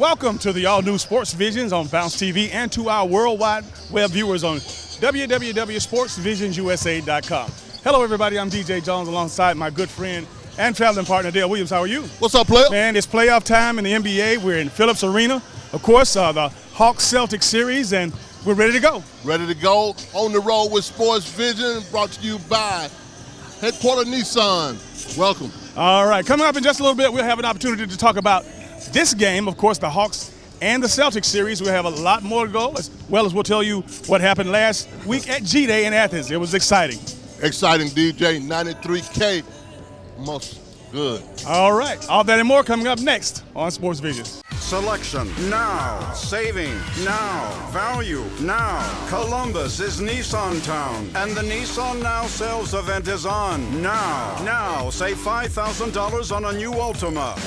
Welcome to the all-new Sports Visions on Bounce TV and to our worldwide web viewers on www.sportsvisionsusa.com. Hello, everybody. I'm DJ Jones alongside my good friend and traveling partner, Dale Williams. How are you? What's up, player? Man, it's playoff time in the NBA. We're in Phillips Arena. Of course, the Hawks-Celtics series, and we're ready to go. Ready to go on the road with Sports Vision, brought to you by Headquarter Nissan. Welcome. All right, coming up in just a little bit, we'll have an opportunity to talk about this game, of course, the Hawks and the Celtics series. We'll have a lot more to go, as well as we'll tell you what happened last week at G-Day in Athens. It was exciting. Exciting, DJ. 93K. Most good. All right, all that and more coming up next on Sports Vision. Selection now, saving now, value now. Columbus is Nissan Town, and the Nissan Now sales event is on now. Now, save $5,000 on a new Altima.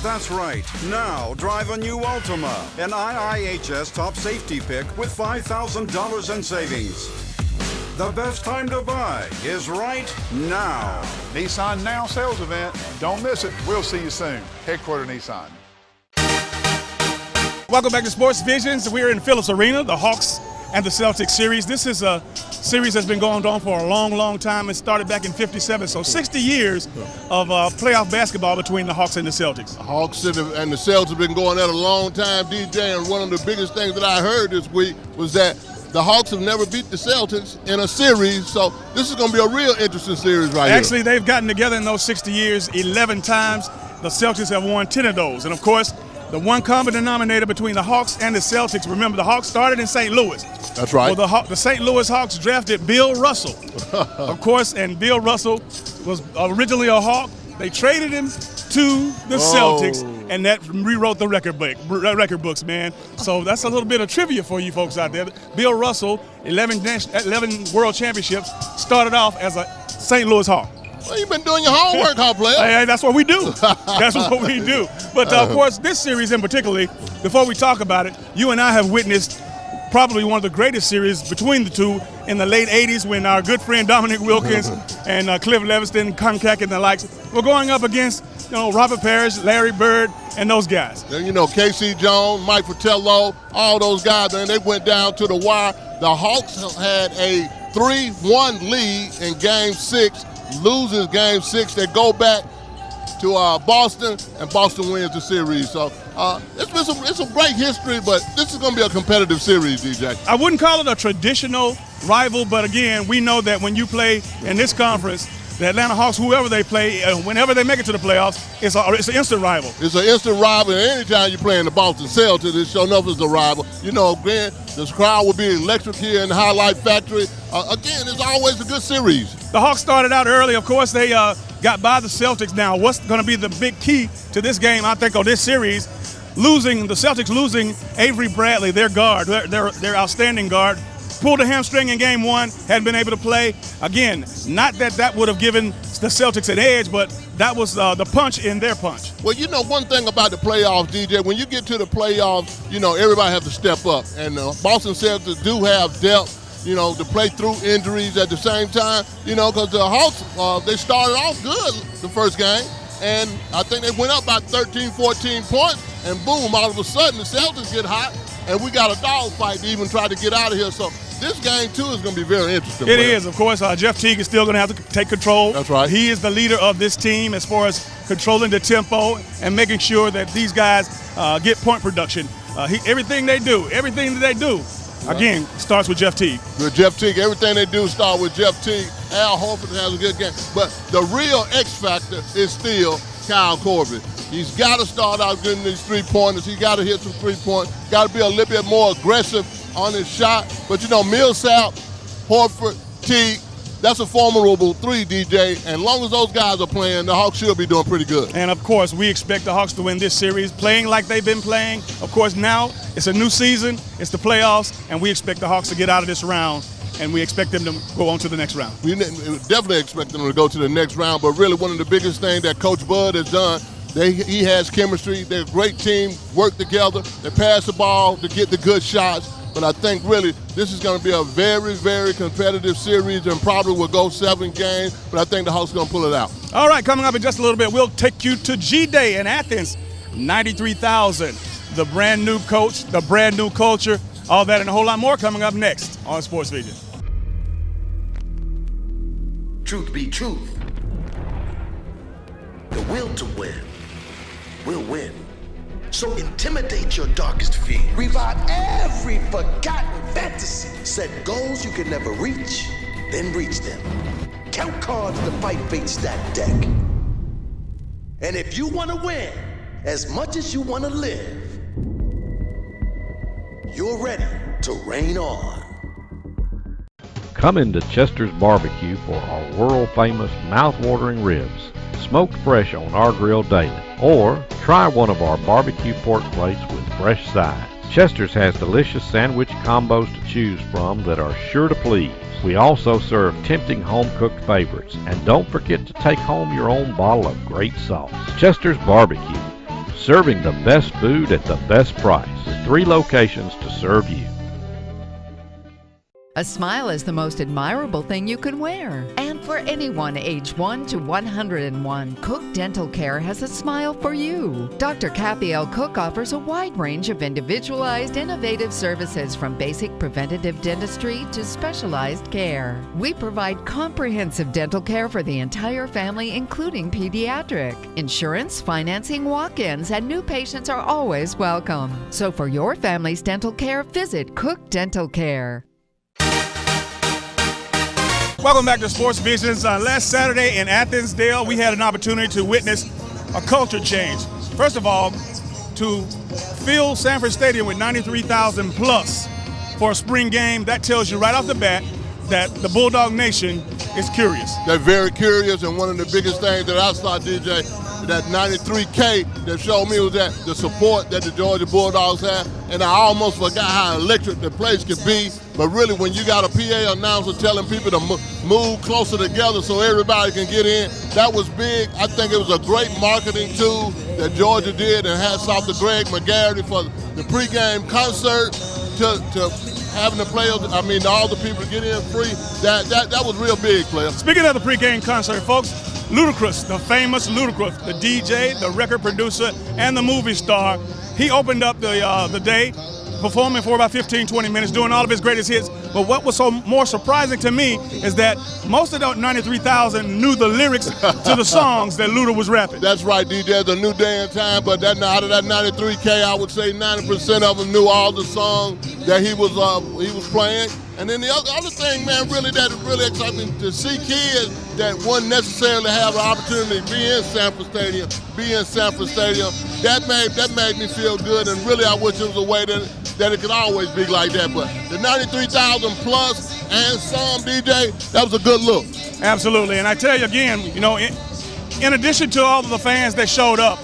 That's right. Now, drive a new Altima, an IIHS top safety pick with $5,000 in savings. The best time to buy is right now. Nissan Now sales event. Don't miss it. We'll see you soon. Headquarter Nissan. Welcome back to Sports Visions. We're in Phillips Arena, the Hawks and the Celtics series. This is a series that's been going on for a long, long time. It started back in '57, so 60 years of playoff basketball between the Hawks and the Celtics. Hawks and the Celtics have been going at a long time, DJ, and one of the biggest things that I heard this week was that the Hawks have never beat the Celtics in a series, so this is going to be a real interesting series right here. Actually, they've gotten together in those 60 years 11 times. The Celtics have won 10 of those, and of course, the one common denominator between the Hawks and the Celtics, remember, the Hawks started in St. Louis. That's right. Well, the St. Louis Hawks drafted Bill Russell, of course, and Bill Russell was originally a Hawk. They traded him to the Celtics, and that rewrote the record books, man. So that's a little bit of trivia for you folks out there. Bill Russell, 11 world championships, started off as a St. Louis Hawk. Well, you've been doing your homework, huh, player? Hey, that's what we do. That's what we do. But, of course, this series in particular, before we talk about it, you and I have witnessed probably one of the greatest series between the two in the late 80s when our good friend Dominique Wilkins and Cliff Levingston, Comcast and the likes were going up against, Robert Parrish, Larry Bird, and those guys. And, K.C. Jones, Mike Fratello, all those guys, man, they went down to the wire. The Hawks had a 3-1 lead in Game 6. Loses Game 6, they go back to Boston, and Boston wins the series. So it's a great history, but this is going to be a competitive series, DJ. I wouldn't call it a traditional rival, but again, we know that when you play in this conference, the Atlanta Hawks, whoever they play, whenever they make it to the playoffs, it's an instant rival. It's an instant rival, and anytime you play in the Boston Celtics, it's sure enough it's a rival. Again, this crowd will be electric here in the Highlight Factory. Again, it's always a good series. The Hawks started out early. Of course, they got by the Celtics. Now, what's going to be the big key to this game, I think, of this series? The Celtics losing Avery Bradley, their guard, their outstanding guard. Pulled a hamstring in Game 1, hadn't been able to play. Again, not that would have given the Celtics an edge, but that was the punch in their punch. Well, one thing about the playoffs, DJ, when you get to the playoffs, everybody has to step up. And Boston Celtics do have depth, to play through injuries at the same time, because the Hawks, they started off good the first game. And I think they went up by 13, 14 points, and boom, all of a sudden the Celtics get hot, and we got a dogfight to even try to get out of here. So this game, too, is going to be very interesting. It is, of course. Jeff Teague is still going to have to take control. That's right. He is the leader of this team as far as controlling the tempo and making sure that these guys get point production. Everything that they do, again, starts with Jeff Teague. With Jeff Teague, everything they do start with Jeff Teague. Al Horford has a good game. But the real X factor is still Kyle Korver. He's got to start out getting these three-pointers. He's got to hit some three-pointers. Got to be a little bit more aggressive on his shot. But, Millsap, Horford, Teague, that's a formidable three, DJ. And as long as those guys are playing, the Hawks should be doing pretty good. And, of course, we expect the Hawks to win this series, playing like they've been playing. Of course, now it's a new season. It's the playoffs, and we expect the Hawks to get out of this round, and we expect them to go on to the next round. We definitely expect them to go to the next round, but really one of the biggest things that Coach Bud has done, he has chemistry. They're a great team, work together. They pass the ball to get the good shots. But I think really this is going to be a very, very competitive series and probably will go 7 games. But I think the Hawks are going to pull it out. All right, coming up in just a little bit, we'll take you to G-Day in Athens. 93,000 the brand new coach, the brand new culture, all that and a whole lot more coming up next on Sports Vision. Truth be truth, the will to win will win. So intimidate your darkest fear. Revive every forgotten fantasy. Set goals you can never reach, then reach them. Count cards to fight fate stack deck. And if you want to win as much as you want to live, you're ready to reign on. Come into Chester's Barbecue for our world-famous mouth-watering ribs, smoked fresh on our grill daily. Or try one of our barbecue pork plates with fresh sides. Chester's has delicious sandwich combos to choose from that are sure to please. We also serve tempting home-cooked favorites. And don't forget to take home your own bottle of great sauce. Chester's Barbecue, serving the best food at the best price. With 3 locations to serve you. A smile is the most admirable thing you can wear. And for anyone age 1 to 101, Cook Dental Care has a smile for you. Dr. Kathy L. Cook offers a wide range of individualized, innovative services from basic preventative dentistry to specialized care. We provide comprehensive dental care for the entire family, including pediatric. Insurance, financing, walk-ins, and new patients are always welcome. So for your family's dental care, visit Cook Dental Care. Welcome back to Sports Visions. Last Saturday in Athensdale, we had an opportunity to witness a culture change. First of all, to fill Sanford Stadium with 93,000 plus for a spring game, that tells you right off the bat that the Bulldog Nation is curious. They're very curious, and one of the biggest things that I saw, DJ, that 93K that showed me was that the support that the Georgia Bulldogs have, and I almost forgot how electric the place could be. But really, when you got a PA announcer telling people to move closer together so everybody can get in, that was big. I think it was a great marketing tool that Georgia did, and hats off to Greg McGarity for the pregame concert, to having the players, all the people to get in free. That was real big, player. Speaking of the pregame concert, folks, Ludacris, the famous Ludacris, the DJ, the record producer, and the movie star, he opened up the day, performing for about 15-20 minutes, doing all of his greatest hits. But what was so more surprising to me is that most of the 93,000 knew the lyrics to the songs that Luda was rapping. That's right, DJ. It's a new day and time, but out of that 93K, I would say 90% of them knew all the songs that he was playing. And then the other thing, man, really that really excites me to see kids that wouldn't necessarily have an opportunity to be in Sanford Stadium, That made me feel good, and really I wish it was a way that it could always be like that. But the 93,000 plus and some, DJ, that was a good look. Absolutely, and I tell you again, in addition to all of the fans that showed up,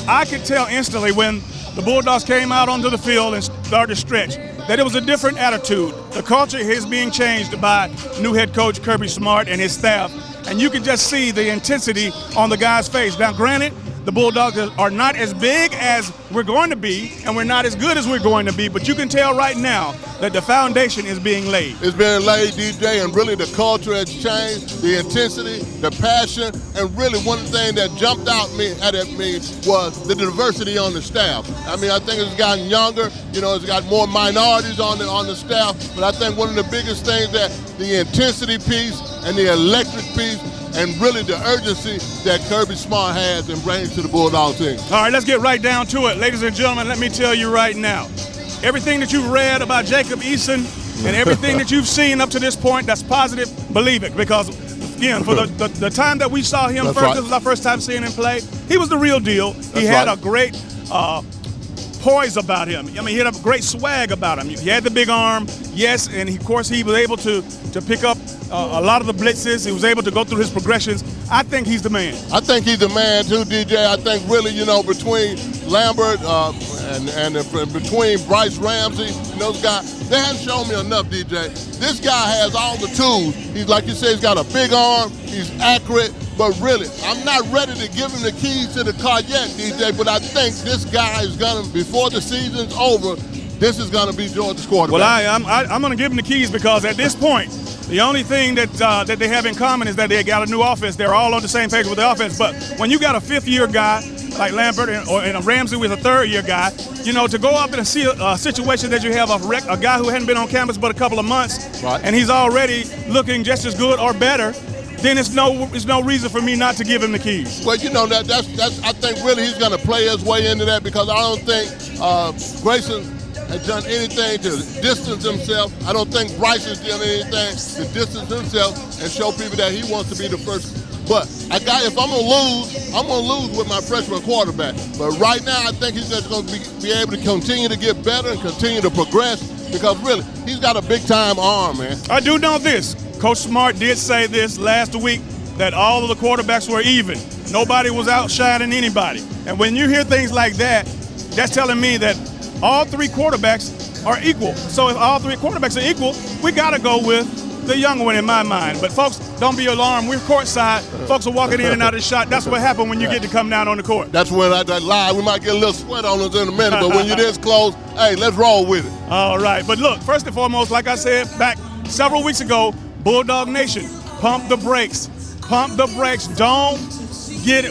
I could tell instantly when the Bulldogs came out onto the field and started to stretch that it was a different attitude. The culture is being changed by new head coach Kirby Smart and his staff, and you can just see the intensity on the guys' face. Now, granted, the Bulldogs are not as big as we're going to be, and we're not as good as we're going to be, but you can tell right now that the foundation is being laid. It's being laid, DJ, and really the culture has changed, the intensity, the passion, and really one thing that jumped out at me was the diversity on the staff. I think it's gotten younger, it's got more minorities on the staff, but I think one of the biggest things that the intensity piece and the electric piece and really the urgency that Kirby Smart has and brings to the Bulldog team. All right, let's get right down to it. Ladies and gentlemen, let me tell you right now, everything that you've read about Jacob Eason and everything that you've seen up to this point that's positive, believe it, because again, for the time that we saw him That's first, right. This was our first time seeing him play, he was the real deal. He had a great poise about him. He had a great swag about him. He had the big arm, yes, and of course he was able to pick up a lot of the blitzes. He was able to go through his progressions. I think he's the man. I think he's the man too, DJ. I think really, between Lambert and between Bryce Ramsey and those guys, they haven't shown me enough, DJ. This guy has all the tools. He's, like you said, he's got a big arm, he's accurate, but really, I'm not ready to give him the keys to the car yet, DJ, but I think this guy is going to, before the season's over, this is going to be Georgia's quarterback. Well, I'm going to give him the keys because at this point, the only thing that they have in common is that they got a new offense. They're all on the same page with the offense. But when you got a fifth-year guy like Lambert and Ramsey with a third-year guy, to go up and see a situation that you have a guy who hadn't been on campus but a couple of months, right, and he's already looking just as good or better, then it's no reason for me not to give him the keys. Well, that's I think really he's going to play his way into that, because I don't think Grayson has done anything to distance himself. I don't think Bryce has done anything to distance himself and show people that he wants to be the first. But if I'm gonna lose with my freshman quarterback. But right now, I think he's just going to be able to continue to get better and continue to progress, because really, he's got a big-time arm, man. I do know this. Coach Smart did say this last week, that all of the quarterbacks were even. Nobody was outshining anybody. And when you hear things like that, that's telling me that all three quarterbacks are equal. So if all three quarterbacks are equal, we got to go with the young one in my mind. But folks, don't be alarmed. We're courtside. Folks are walking in and out of the shot. That's what happened when you get to come down on the court. That's when I lie. We might get a little sweat on us in a minute, but when you're this close, hey, let's roll with it. All right. But look, first and foremost, like I said back several weeks ago, Bulldog Nation, pump the brakes. Pump the brakes. Don't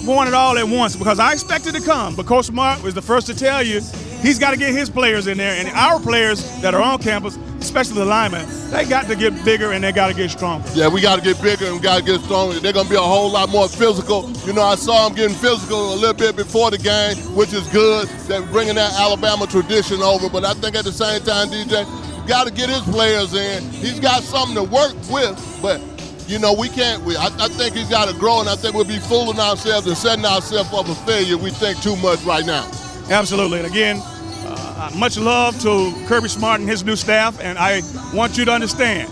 want it all at once, because I expect it to come. But Coach Smart was the first to tell you he's got to get his players in there. And our players that are on campus, especially the linemen, they got to get bigger and they got to get stronger. Yeah, we got to get bigger and we got to get stronger. They're going to be a whole lot more physical. I saw them getting physical a little bit before the game, which is good. They're bringing that Alabama tradition over. But I think at the same time, DJ, you got to get his players in. He's got something to work with, but we can't. I think he's got to grow, and I think we'll be fooling ourselves and setting ourselves up for failure. We think too much right now. Absolutely. And again, much love to Kirby Smart and his new staff, and I want you to understand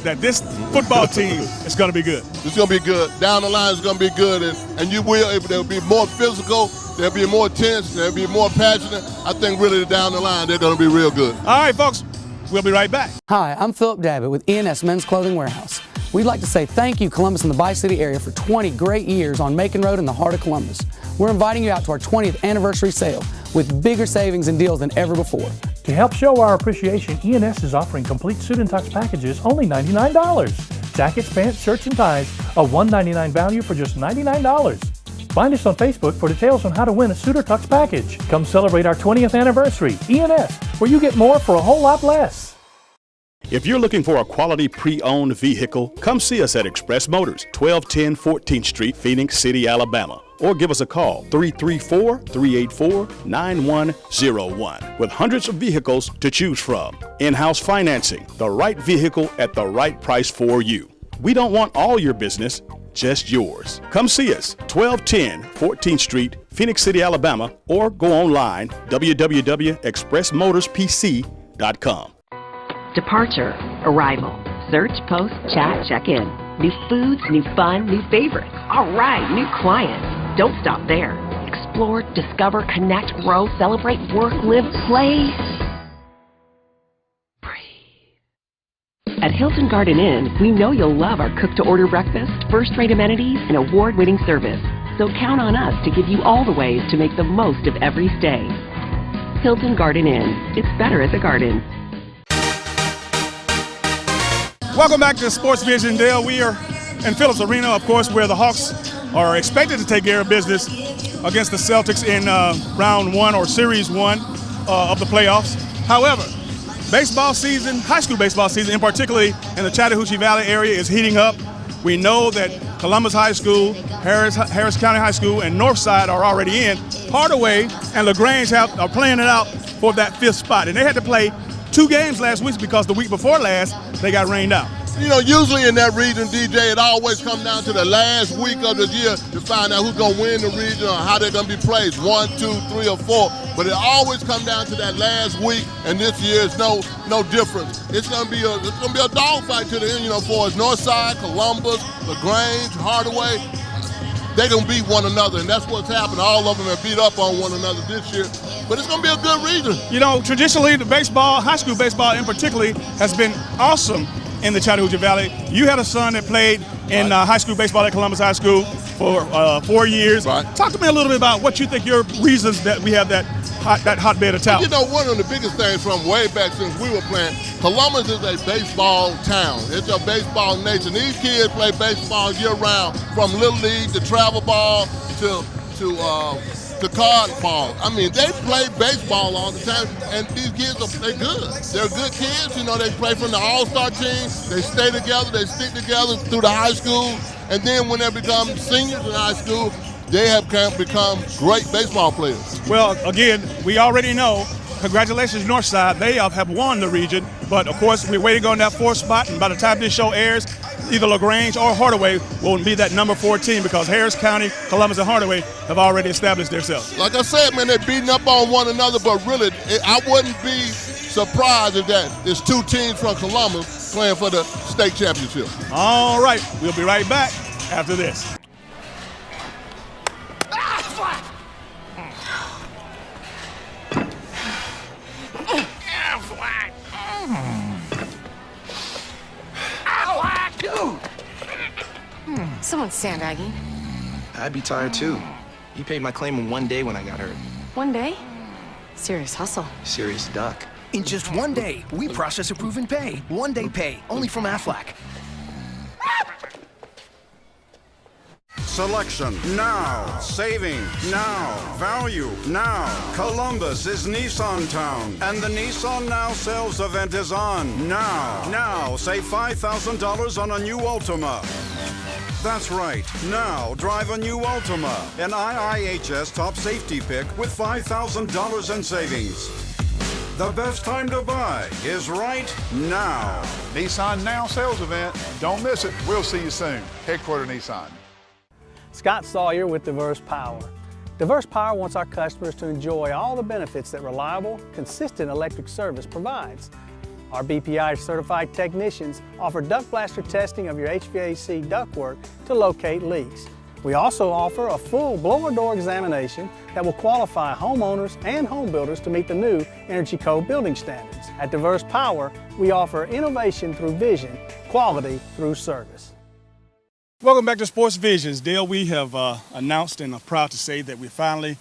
that this football team is going to be good. It's going to be good. Down the line, it's going to be good, and they'll be more physical, they'll be more tense, they'll be more passionate. I think really down the line, they're going to be real good. All right, folks, we'll be right back. Hi, I'm Philip Dabbitt with ENS Men's Clothing Warehouse. We'd like to say thank you, Columbus and the Bi-City area, for 20 great years on Macon Road in the heart of Columbus. We're inviting you out to our 20th anniversary sale with bigger savings and deals than ever before. To help show our appreciation, ENS is offering complete suit and tux packages only $99. Jackets, pants, shirts, and ties, a $199 value for just $99. Find us on Facebook for details on how to win a suit or tux package. Come celebrate our 20th anniversary. ENS, where you get more for a whole lot less. If you're looking for a quality pre-owned vehicle, come see us at Express Motors, 1210 14th Street, Phoenix City, Alabama. Or give us a call, 334-384-9101, with hundreds of vehicles to choose from. In-house financing, the right vehicle at the right price for you. We don't want all your business, just yours. Come see us, 1210 14th Street, Phoenix City, Alabama, or go online, www.expressmotorspc.com. Departure, arrival, search, post, chat, check-in. New foods, new fun, new favorites. All right, new clients. Don't stop there. Explore, discover, connect, grow, celebrate, work, live, play. Breathe. At Hilton Garden Inn, we know you'll love our cook-to-order breakfast, first-rate amenities, and award-winning service. So count on us to give you all the ways to make the most of every stay. Hilton Garden Inn. It's better at the Garden. Welcome back to Sports Vision, Dale. We are in Phillips Arena, of course, where the Hawks are expected to take care of business against the Celtics in round one or series one of the playoffs. However, baseball season, high school baseball season, in particularly in the Chattahoochee Valley area, is heating up. We know that Columbus High School, Harris County High School, and Northside are already in. Hardaway and LaGrange are playing it out for that fifth spot, and they had to play 2 games last week because the week before last, they got rained out. Usually in that region, DJ, it always comes down to the last week of the year to find out who's going to win the region or how they're going to be played, 1, 2, 3, or 4. But it always comes down to that last week, and this year is no difference. It's going to be a dogfight to the end, for us. Northside, Columbus, LaGrange, Hardaway. They're going to beat one another, and that's what's happened. All of them have beat up on one another this year. But it's going to be a good region. Traditionally, the baseball, high school baseball in particular, has been awesome in the Chattahoochee Valley. You had a son that played in high school baseball at Columbus High School for 4 years. Right. Talk to me a little bit about what you think your reasons that we have that hotbed of talent. One of the biggest things from way back since we were playing, Columbus is a baseball town. It's a baseball nation. These kids play baseball year-round, from Little League to travel ball to to card ball. I mean, they play baseball all the time, and these kids they're good. They're good kids. You know, they play from the all-star team. They stay together. They stick together through the high school, and then when they become seniors in high school, they have become great baseball players. Well, again, we already know. Congratulations, Northside. They have won the region, but of course we're waiting on that 4th spot, and by the time this show airs, either LaGrange or Hardaway will be that number 4 team because Harris County, Columbus, and Hardaway have already established themselves. Like I said, man, they're beating up on one another, but really, I wouldn't be surprised if there's 2 teams from Columbus playing for the state championship. All right, we'll be right back after this. Someone's sandbagging. I'd be tired too. You paid my claim in 1 day when I got hurt. 1 day? Serious hustle. Serious duck. In just 1 day, we process approve and pay. 1 day pay, only from Aflac. Selection now, saving now, value now. Columbus is Nissan Town, and the Nissan Now sales event is on now. Now, save $5,000 on a new Altima. That's right. Now, drive a new Altima, an IIHS top safety pick with $5,000 in savings. The best time to buy is right now. Nissan Now sales event. Don't miss it. We'll see you soon. Headquarter Nissan. Scott Sawyer with Diverse Power. Diverse Power wants our customers to enjoy all the benefits that reliable, consistent electric service provides. Our BPI certified technicians offer duct blaster testing of your HVAC ductwork to locate leaks. We also offer a full blower door examination that will qualify homeowners and home builders to meet the new Energy Code building standards. At Diverse Power, we offer innovation through vision, quality through service. Welcome back to Sports Visions. Dale, we have announced and are proud to say that we finally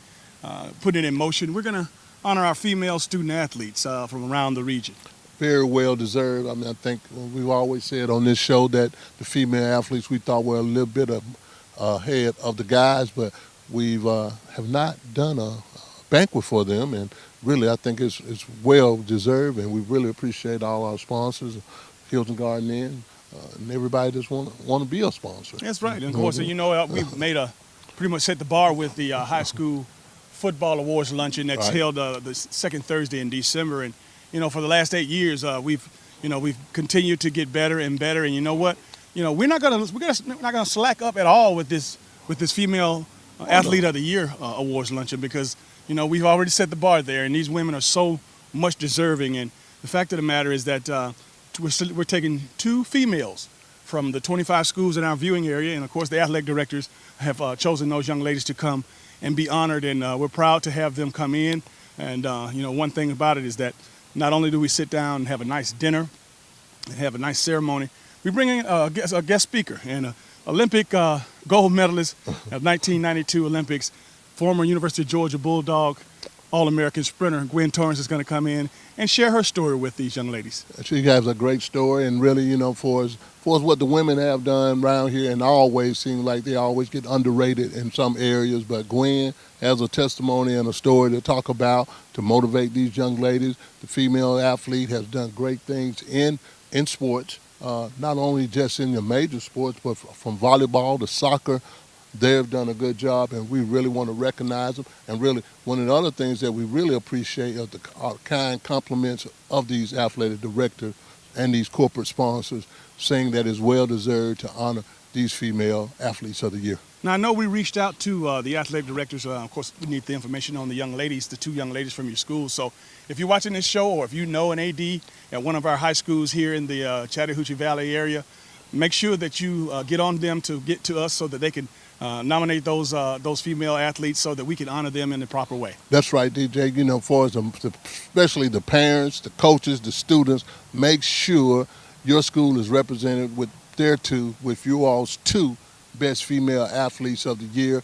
put it in motion. We're going to honor our female student athletes from around the region. Very well deserved. I mean, I think we've always said on this show that the female athletes we thought were a little bit ahead of the guys, but we've have not done a banquet for them, and really I think it's well deserved, and we really appreciate all our sponsors, Hilton Garden Inn, and everybody just want to be a sponsor. That's right. And of course, you know, we've made pretty much set the bar with the high school football awards luncheon that's held the second Thursday in December. And you know, for the last 8 years, we've continued to get better and better. And you know what? You know, we're not gonna slack up at all with this female athlete of the year awards luncheon, because you know we've already set the bar there, and these women are so much deserving. And the fact of the matter is that we're taking 2 females from the 25 schools in our viewing area, and of course the athletic directors have chosen those young ladies to come and be honored, and we're proud to have them come in. And you know, one thing about it is that not only do we sit down and have a nice dinner and have a nice ceremony, we bring in a guest speaker, and Olympic gold medalist of 1992 Olympics, former University of Georgia Bulldog All-American sprinter Gwen Torrance is going to come in and share her story with these young ladies. She has a great story, and really, you know, for us what the women have done around here, and always seem like they always get underrated in some areas, but Gwen has a testimony and a story to talk about to motivate these young ladies. The female athlete has done great things in sports, not only just in the major sports, but from volleyball to soccer. They've done a good job, and we really want to recognize them. And really, one of the other things that we really appreciate are the kind compliments of these athletic directors and these corporate sponsors, saying that it's well deserved to honor these female athletes of the year. Now, I know we reached out to the athletic directors. Of course, we need the information on the young ladies, the 2 young ladies from your school. So if you're watching this show, or if you know an AD at one of our high schools here in the Chattahoochee Valley area, make sure that you get on them to get to us so that they can nominate those female athletes so that we can honor them in the proper way. That's right, DJ. You know, for us, especially the parents, the coaches, the students, make sure your school is represented with with you all's 2 best female athletes of the year.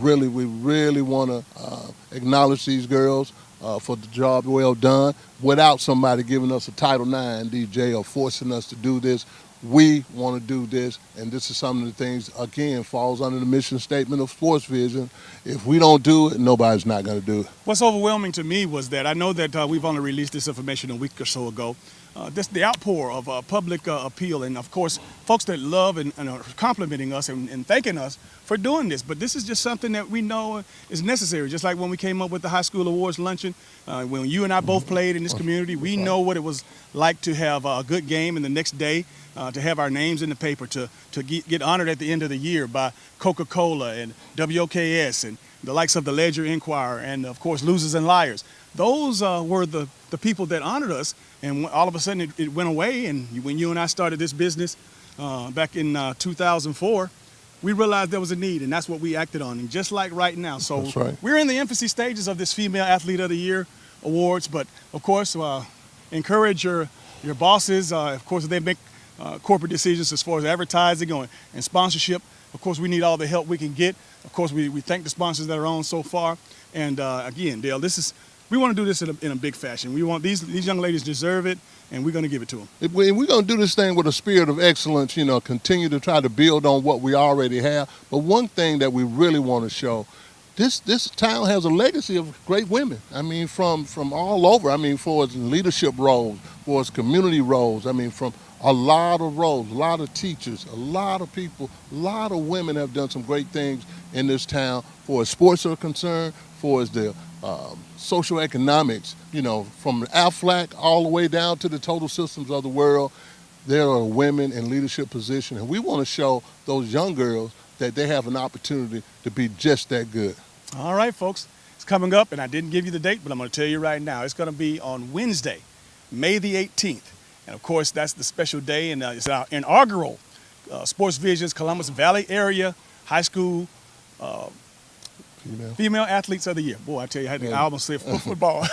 We really want to acknowledge these girls for the job well done. Without somebody giving us a Title IX, DJ, or forcing us to do this, we want to do this, and this is some of the things, again, falls under the mission statement of Sports Vision. If we don't do it, nobody's not going to do it. What's overwhelming to me was that I know that we've only released this information a week or so ago. The outpour of public appeal, and of course, folks that love and are complimenting us and thanking us for doing this. But this is just something that we know is necessary. Just like when we came up with the high school awards luncheon, when you and I both played in this community, we know what it was like to have a good game, and the next day to have our names in the paper, to get honored at the end of the year by Coca-Cola and WOKS and the likes of the Ledger Inquirer and, of course, Losers and Liars. Those were the people that honored us, and all of a sudden it went away. And when you and I started this business back in 2004, we realized there was a need, and that's what we acted on. And just like right now, so That's right. We're in the infancy stages of this Female Athlete of the Year awards, but of course, encourage your bosses. Of course, they make corporate decisions as far as advertising and sponsorship. Of course, we need all the help we can get. Of course, we thank the sponsors that are on so far. And again, Dale, we want to do this in a big fashion. We want these young ladies deserve it, and we're going to give it to them. We're going to do this thing with a spirit of excellence, continue to try to build on what we already have. But one thing that we really want to show, this town has a legacy of great women. I mean, from all over. I mean, for its leadership roles, for its community roles. I mean, from a lot of roles, a lot of teachers, a lot of people, a lot of women have done some great things in this town for as sports are concerned, for as the social economics, from AFLAC all the way down to the total systems of the world. There are women in leadership positions, and we want to show those young girls that they have an opportunity to be just that good. All right, folks, it's coming up, and I didn't give you the date, but I'm going to tell you right now. It's going to be on Wednesday, May the 18th. And, of course, that's the special day, and it's our inaugural Sports Vision's Columbus Valley Area High School Female Athletes of the Year. Boy, I tell you, I almost said football.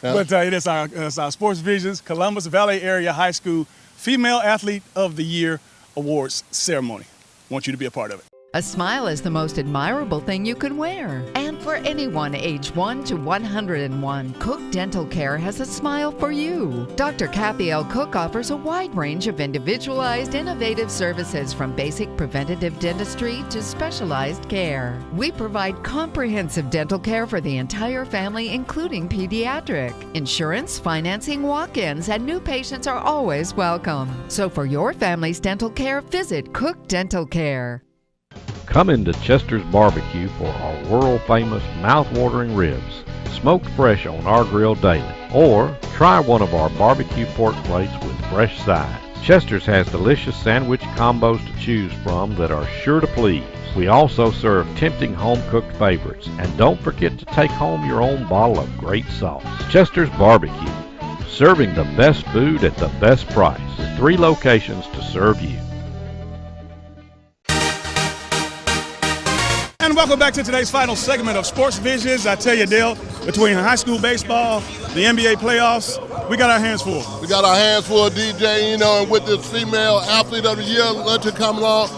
But it's our Sports Vision's Columbus Valley Area High School Female Athlete of the Year Awards ceremony. I want you to be a part of it. A smile is the most admirable thing you can wear. And for anyone age 1 to 101, Cook Dental Care has a smile for you. Dr. Kathy L. Cook offers a wide range of individualized, innovative services from basic preventative dentistry to specialized care. We provide comprehensive dental care for the entire family, including pediatric. Insurance, financing, walk-ins, and new patients are always welcome. So for your family's dental care, visit Cook Dental Care. Come into Chester's Barbecue for our world-famous mouth-watering ribs, smoked fresh on our grill daily. Or try one of our barbecue pork plates with fresh sides. Chester's has delicious sandwich combos to choose from that are sure to please. We also serve tempting home-cooked favorites. And don't forget to take home your own bottle of great sauce. Chester's Barbecue, serving the best food at the best price. 3 locations to serve you. And welcome back to today's final segment of Sports Visions. I tell you, Dale, between high school baseball, the NBA playoffs, we got our hands full. We got our hands full, DJ, and with this Female Athlete of the Year luncheon coming on,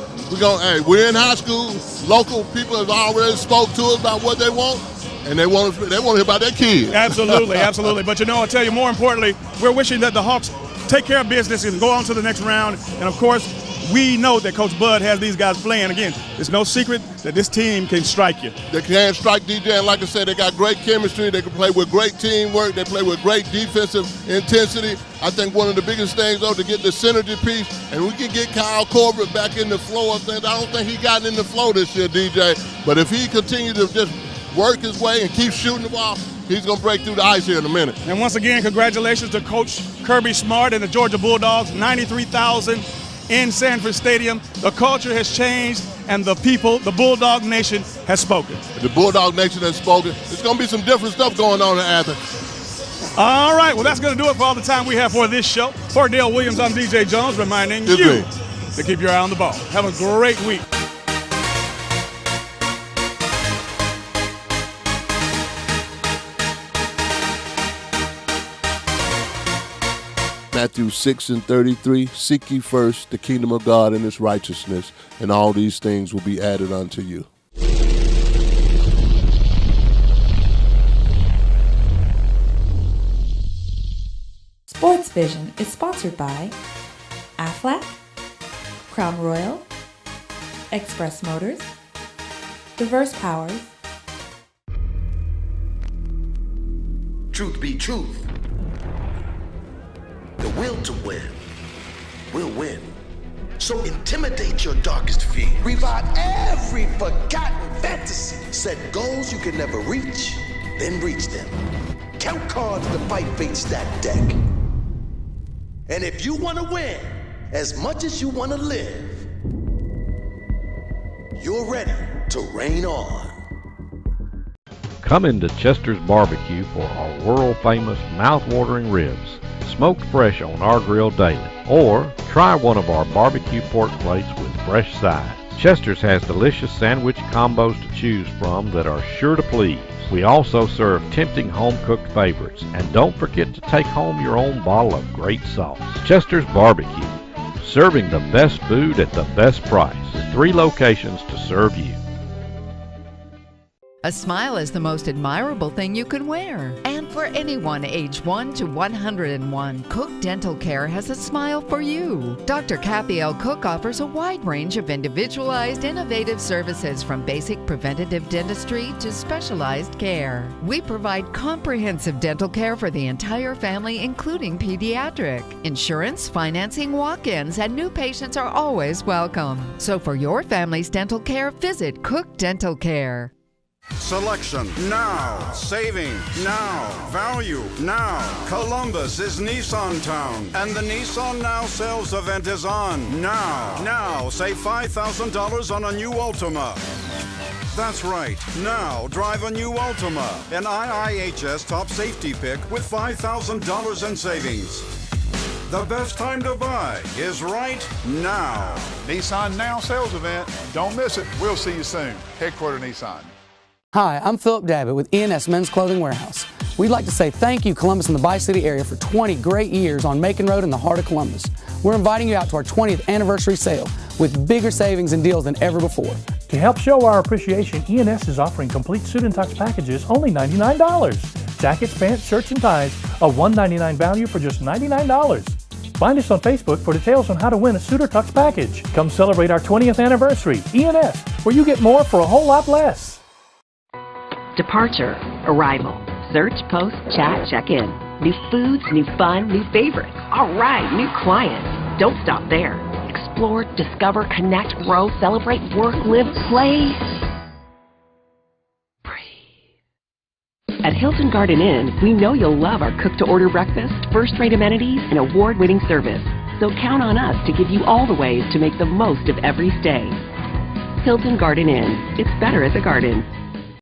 we're in high school. Local people have already spoke to us about what they want, and they want to hear about their kids. Absolutely, absolutely. But I'll tell you, more importantly, we're wishing that the Hawks take care of business and go on to the next round. And of course, we know that Coach Bud has these guys playing. Again, it's no secret that this team can strike you. They can strike, DJ, and like I said, they got great chemistry. They can play with great teamwork. They play with great defensive intensity. I think one of the biggest things, though, to get the synergy piece, and we can get Kyle Corbett back in the flow of things. I don't think he got in the flow this year, DJ, but if he continues to just work his way and keep shooting the ball, he's going to break through the ice here in a minute. And once again, congratulations to Coach Kirby Smart and the Georgia Bulldogs, 93,000 in Sanford Stadium. The culture has changed, and the people, the Bulldog Nation, has spoken. The Bulldog Nation has spoken. There's going to be some different stuff going on in Athens. All right, well, that's going to do it for all the time we have for this show. For Dale Williams, I'm DJ Jones, reminding you to keep your eye on the ball. Have a great week. Matthew 6:33, seek ye first the kingdom of God and his righteousness, and all these things will be added unto you. Sports Vision is sponsored by AFLAC, Crown Royal, Express Motors, Diverse Powers. Truth be truth, the will to win will win. So intimidate your darkest fear. Revive every forgotten fantasy. Set goals you can never reach, then reach them. Count cards to fight fate stack deck. And if you want to win as much as you want to live, you're ready to reign on. Come into Chester's Barbecue for our world-famous mouth-watering ribs, smoked fresh on our grill daily. Or try one of our barbecue pork plates with fresh sides. Chester's has delicious sandwich combos to choose from that are sure to please. We also serve tempting home-cooked favorites. And don't forget to take home your own bottle of great sauce. Chester's Barbecue, serving the best food at the best price, with 3 locations to serve you. A smile is the most admirable thing you can wear. And for anyone age 1 to 101, Cook Dental Care has a smile for you. Dr. Kathy L. Cook offers a wide range of individualized, innovative services from basic preventative dentistry to specialized care. We provide comprehensive dental care for the entire family, including pediatric. Insurance, financing, walk-ins, and new patients are always welcome. So for your family's dental care, visit Cook Dental Care. Selection now, saving now, value now. Columbus is Nissan Town, and the Nissan Now sales event is on now. Now, save $5,000 on a new Altima. That's right. Now, drive a new Altima, an IIHS top safety pick with $5,000 in savings. The best time to buy is right now. Nissan Now sales event. Don't miss it. We'll see you soon. Headquarter Nissan. Hi, I'm Philip Dabbitt with ENS Men's Clothing Warehouse. We'd like to say thank you, Columbus and the Bi-City area, for 20 great years on Macon Road in the heart of Columbus. We're inviting you out to our 20th anniversary sale with bigger savings and deals than ever before. To help show our appreciation, ENS is offering complete suit and tux packages only $99. Jackets, pants, shirts, and ties, a $199 value for just $99. Find us on Facebook for details on how to win a suit or tux package. Come celebrate our 20th anniversary. ENS, where you get more for a whole lot less. Departure, arrival, search, post, chat, check-in. New foods, new fun, new favorites. All right, new clients. Don't stop there. Explore, discover, connect, grow, celebrate, work, live, play. Breathe. At Hilton Garden Inn, we know you'll love our cook-to-order breakfast, first-rate amenities, and award-winning service. So count on us to give you all the ways to make the most of every stay. Hilton Garden Inn. It's better as a garden.